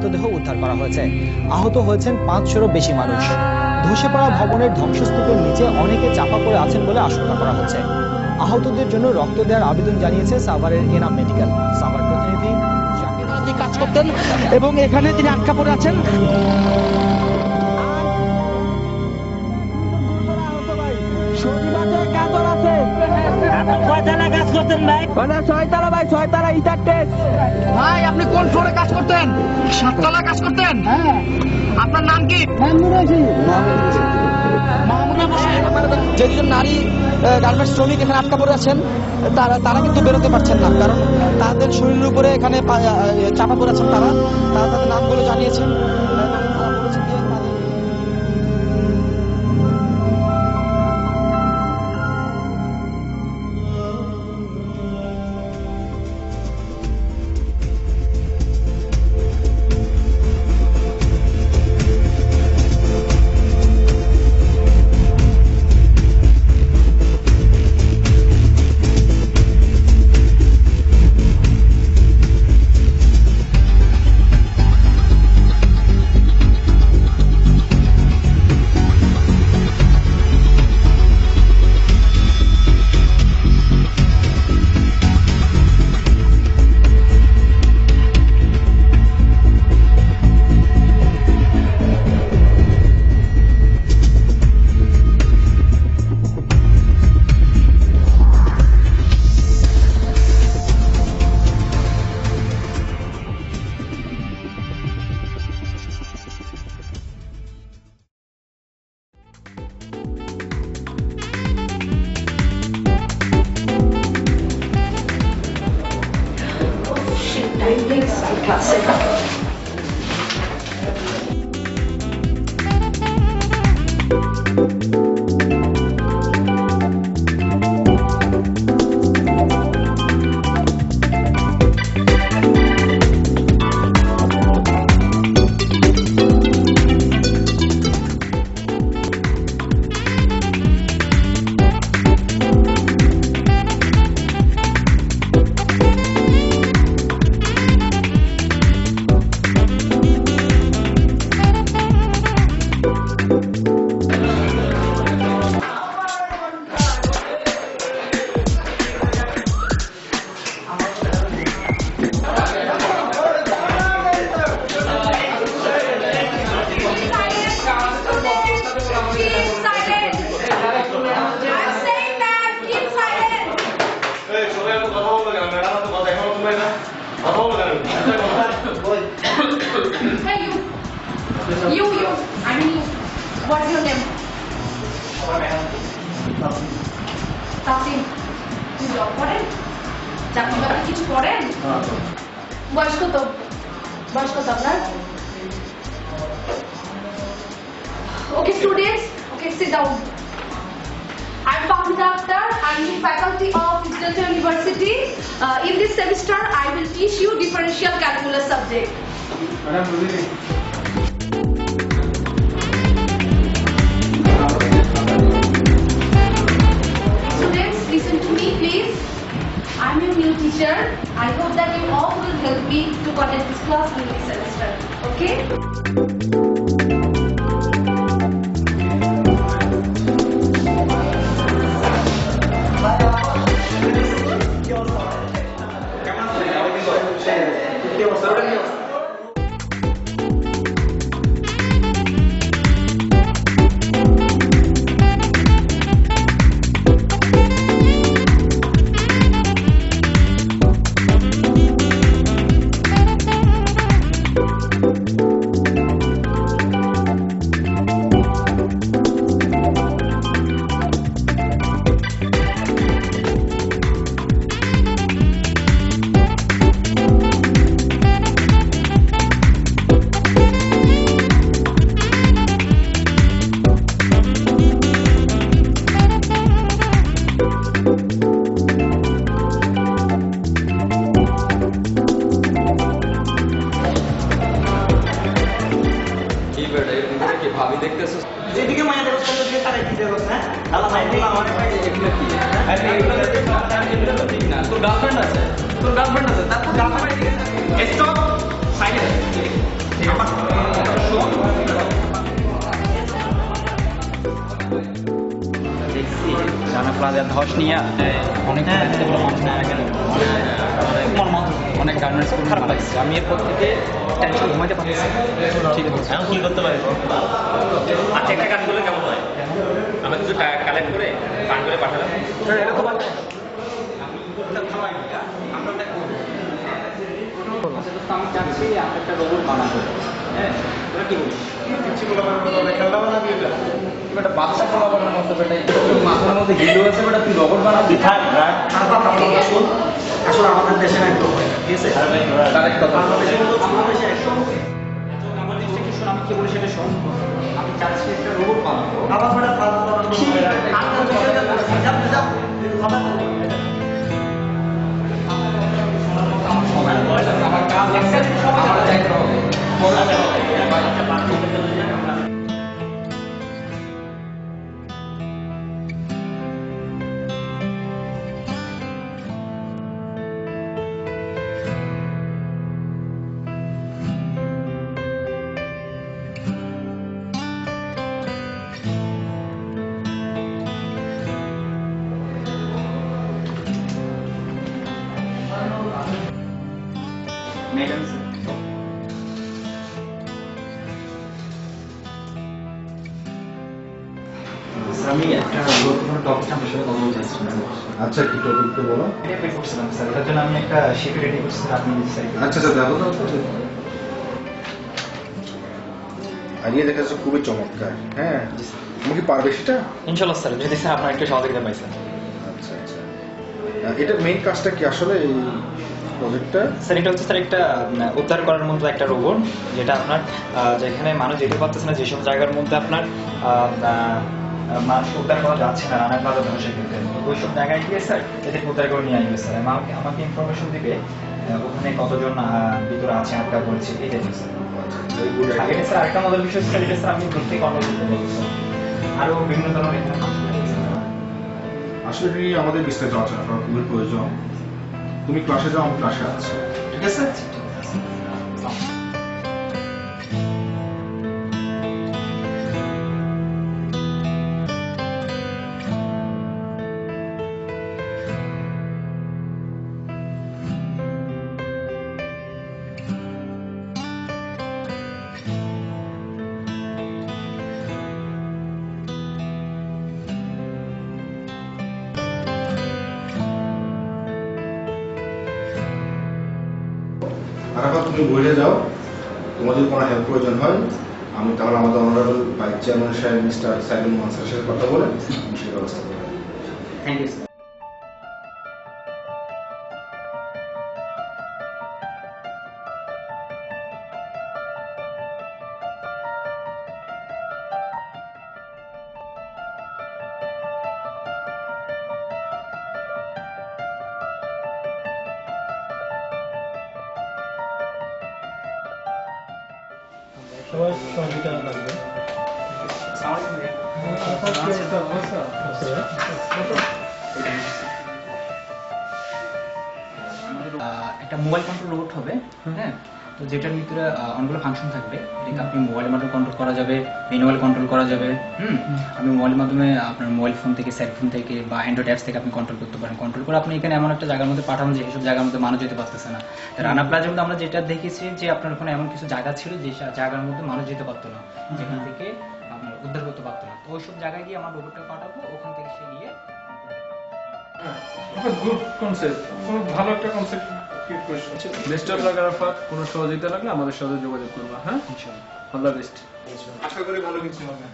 মৃতদেহ উদ্ধার করা হয়েছে। আহত হয়েছেন 500-এরও বেশি মানুষ। ধসে পড়া ভবনের ধ্বংসস্তূপের নিচে অনেকে চাপা পড়ে আছেন বলে আশঙ্কা করা হচ্ছে। আহতদের জন্য রক্ত দেওয়ার আবেদন জানিয়েছে সাভারের এনাম মেডিকেল। সাভার প্রতিনিধি কাজ করতেন এবং এখানে তিনি আটকা পড়ে আছেন। ভাই আপনি কোন ফ্লোরে কাজ করতেন? 7তলায় কাজ করতেন? আপনার নাম কি? যে দুজন নারী গার্মেন্টস শ্রমিক এখানে আটকা পড়ে আছেন তারা কিন্তু বেরোতে পারছেন না, কারণ তাদের শরীরের উপরে এখানে চাপা পড়ে আছেন। তারা তাদের নামগুলো জানিয়েছেন এবং তারা বলেছেন যে You, I mean you. What's your name? Tasim. You job করেন? চাকরি বাকরি কিছু করেন? বয়স কত? বয়স কত আপনার? Okay students, okay sit down. I'm Fahmida Akhtar. I'm the faculty of Delta University. In this semester, I will teach you differential calculus subject. Students, listen to me, please. I'm your new teacher. I hope that you all will help me to conduct this class in this semester. Okay? ভাবি দেখতেছো যেদিকে মায়া দেবস করতে দিয়ে তারাই দিতে দেবস না আল্লাহ ভাই বলা আমার ভাই এগুলো কি আরে এগুলো তো ঠিক না তোর গার্লফ্রেন্ড আছে তারপর গার্লফ্রেন্ড স্টপ সাইলেন্ট ধস নিয়ে অনেক যেগুলো মানুষ মারা গেল, অনেক গার্মেন্টস খারাপ লাগছে। আমি এরপর থেকে টেনশন ঘুমাইতে পারতেছি। ঠিক আছে, এখন কি করতে পারি? আচ্ছা, একটা কাজ করলে কেমন হয়? আমরা কিছু টাকা কালেক্ট করে ফান্ড করে পাঠালাম। আমি চাচ্ছি একটা রোবট বানাবো। হ্যাঁ, তোরা কি বলিস? একটা বাচ্চা পোলা বানানোর মতো বেটা মাথার মধ্যে গিলু আছে, বেটা তুই রোবট বানাবি? আসলে আমাদের দেশে একদম হয় না, ঠিক আছে? কারেক্ট কথা। বাংলাদেশে একদম আমার জিনিসটা কি শোন, আমি কি বলি সেটা শোন। আমি চাচ্ছি একটা রোবট বানাবো। আবার বেটা আমার কাজ লাগছে, আমার যাইতে হবে। ম্যাডাম আমি একটা গুরুত্বপূর্ণ টপিক আপনার সাথে কথা বলতে চাইছিলাম। আচ্ছা, কি টপিক তো বলো। এটা পেড করছিলাম স্যার, এটার জন্য আমি একটা শিট রেডি করছি, আপনি স্যার। আচ্ছা আচ্ছা, দেখো তো। আইডিয়া দেখা যাচ্ছে খুবই চমৎকার। হ্যাঁ, তুমি কি পারবে সেটা? ইনশাআল্লাহ স্যার, যদি স্যার আপনার একটু সহযোগিতা পাইছেন। আচ্ছা আচ্ছা, এটার মেইন কাজটা কি আসলে এই প্রজেক্টটা? স্যার এটা হচ্ছে স্যার একটা উদ্ধার করার মতো একটা রোবট, যেটা আপনার যেখানে মানুষ যেতে পারতেছে না, যেসব জায়গার মধ্যে আপনার মানুষ উদ্ধার করা যাচ্ছে না, রান্না প্লাজা ধ্বংসের ক্ষেত্রে, ওইসব জায়গায় গিয়ে স্যার এদেরকে উদ্ধার করে নিয়ে আসবে স্যার। আমাকে ইনফরমেশন দিবে ওখানে কতজন ভিতরে আছে, আটকা পড়েছে, এই টাইপের স্যার। এটা স্যার আরেকটা মজার বিষয় স্যার, এটা স্যার আমি প্রত্যেক কন্ট্রোল করতে পারবো স্যার। আরও বিভিন্ন ধরনের এখানে ফাংশন আছে স্যার। আসলে এটি আমাদের বিস্তারিত আলোচনা করা খুবই প্রয়োজন। তুমি ক্লাসে যাও, আমি ক্লাসে আছি, ঠিক আছে? আর এখন তুমি বলে যাও, তোমার যদি কোনো হেল্প প্রয়োজন হয়, আমি তাহলে আমাদের অনারেবল ভাইস চেয়ারম্যান সাহেব মিস্টার সাইদুল মানসারের সাথে কথা বলে আমি সেই ব্যবস্থা করব। Thank you sir. সবার সহযোগিতা লাগবে। একটা মোবাইল কন্ট্রোল রোবট হবে, হ্যাঁ, তো যেটার ভিতরে অনেকগুলো ফাংশন থাকবে। এটাকে আপনি মোবাইলের মাধ্যমে কন্ট্রোল করা যাবে, ম্যানুয়াল কন্ট্রোল করা যাবে। আপনি মোবাইলের মাধ্যমে আপনার মোবাইল ফোন থেকে, সেল ফোন থেকে বা অ্যান্ড্রয়েড অ্যাপস থেকে আপনি কন্ট্রোল করতে পারেন। কন্ট্রোল করে আপনি এখানে এমন একটা জায়গার মধ্যে পাঠাবেন যে এইসব জায়গার মধ্যে মানুষ যেতে পারতেছে না। রানা প্লাজার মধ্যে আমরা যেটা দেখেছি যে আপনার ওখানে এমন কিছু জায়গা ছিল যে জায়গার মধ্যে মানুষ যেতে পারতো না, যেখান থেকে আপনার উদ্ধার করতে পারতো না। তো ওইসব জায়গায় গিয়ে আমার রোবটটা পাঠাবো, ওখান থেকে সে গিয়ে গুড কনসেপ্ট, খুব ভালো একটা কনসেপ্ট ক্রিয়েট করেছো। বেস্ট অফ লাক আরাফাত, কোনো সহযোগিতা লাগলে আমাদের সাথে যোগাযোগ করবা। হ্যাঁ, ইনশাআল্লাহ। All the best. আশা করি ভালো কিছু হবে।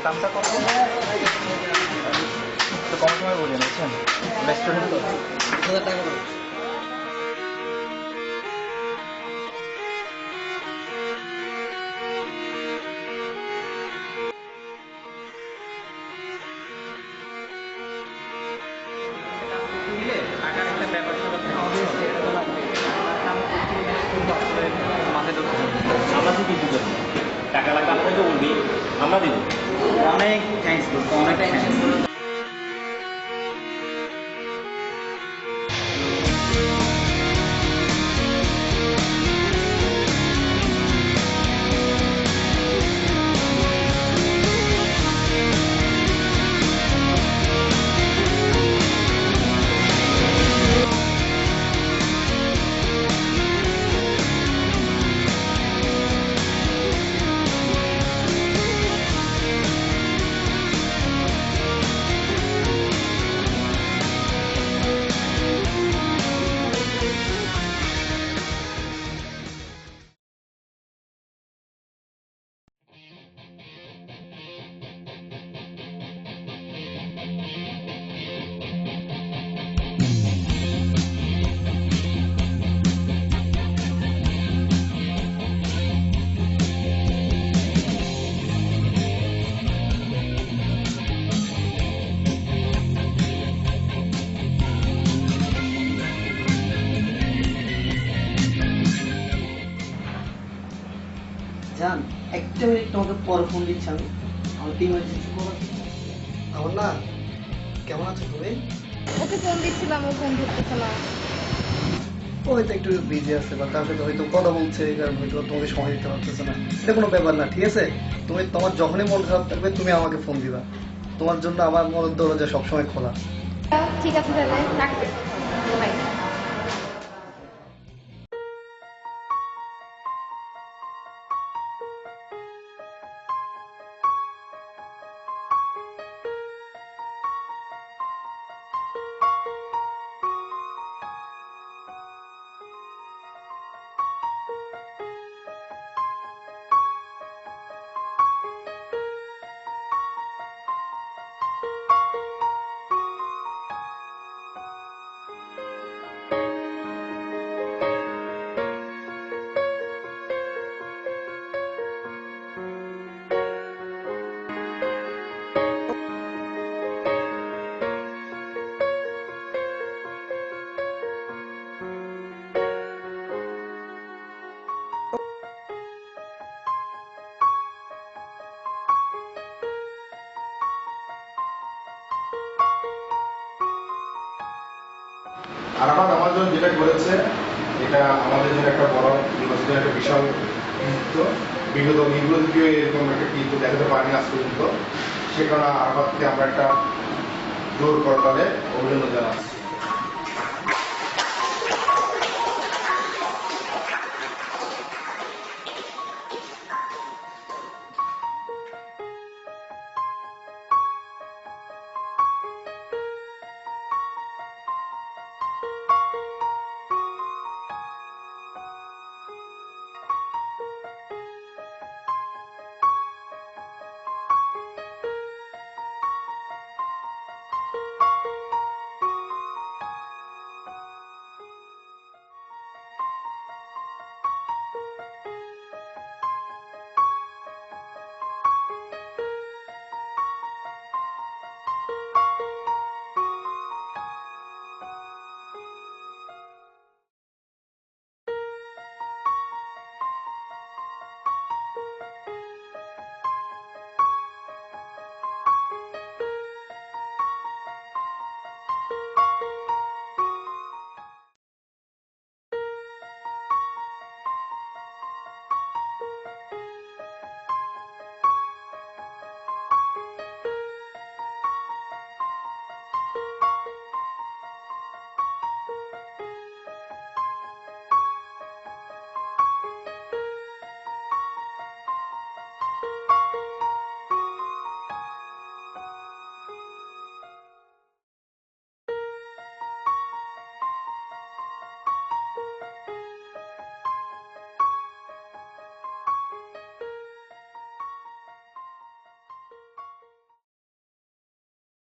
দামটা কত? একটু কম সময় বলি, বুঝছেন? রেস্টুরেন্ট তো 1000 টাকা করে। দিলে টাকার একটা ব্যাপার স্যাপার থাকে। মাথায় ঢুকতে হবে। আমরা কি কিছু করবো? টাকা লাগবে আমাদেরকে বলবি, আমরা দিব। অনেক থ্যাংকস, অনেক থ্যাংকস। জান একটা মিনিট তোমাকে পরে ফোন দিচ্ছি আমি আমার ইমার্জেন্সি কল আছে আমার না কেমন আছো তুমি ওকে ফোন দিচ্ছিলাম ও ফোন ধরতেছে না ও হয়তো একটু বিজি আছে বা তার সাথে হয়তো কথা বলছে এই কারণে হয়তো তোমাকে সময় দিতে পারতেছে না এটা কোনো ব্যাপার না ঠিক আছে তুমি তোমার যখনই মন খারাপ থাকবে তুমি আমাকে ফোন দিবা তোমার জন্য আমার মনের দরজা সবসময় খোলা ঠিক আছে তাহলে রাখছি বাই আরাফাত আমার জন্য যেটা করেছে এটা আমাদের জন্য একটা বড় ইউনিভার্সিটির একটা বিশাল কৃতিত্ব বিগত নির্বাচিতীয় এরকম একটা কৃতিত্ব দেখাতে পারিনি আজ পর্যন্ত সে কারণে আরাফাতকে আমরা একটা জোর করতালে অভিনন্দন জানাচ্ছি